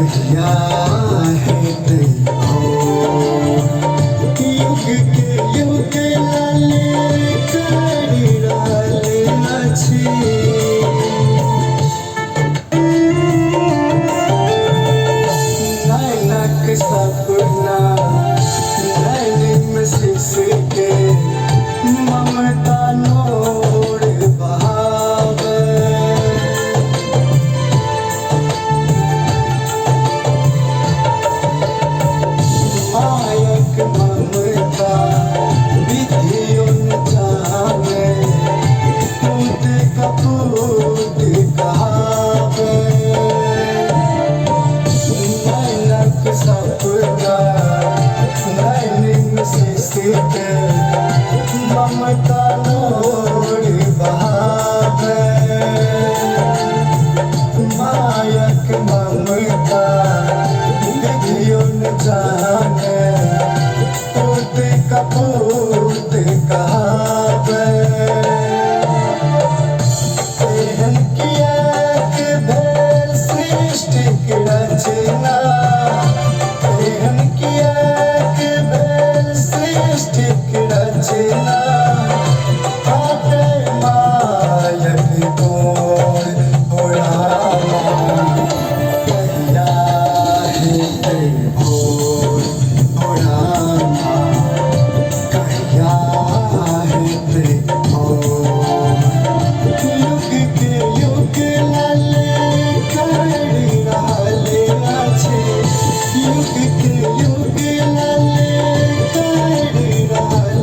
कहिया हेतै युग के युग लाले करि रहल अछि नैनक सपना नैन में सिसके ममता नोर बहावे मायक ममता विधियों न जाने पूत कपूत कहावे नैनक सपना नैन में सिसके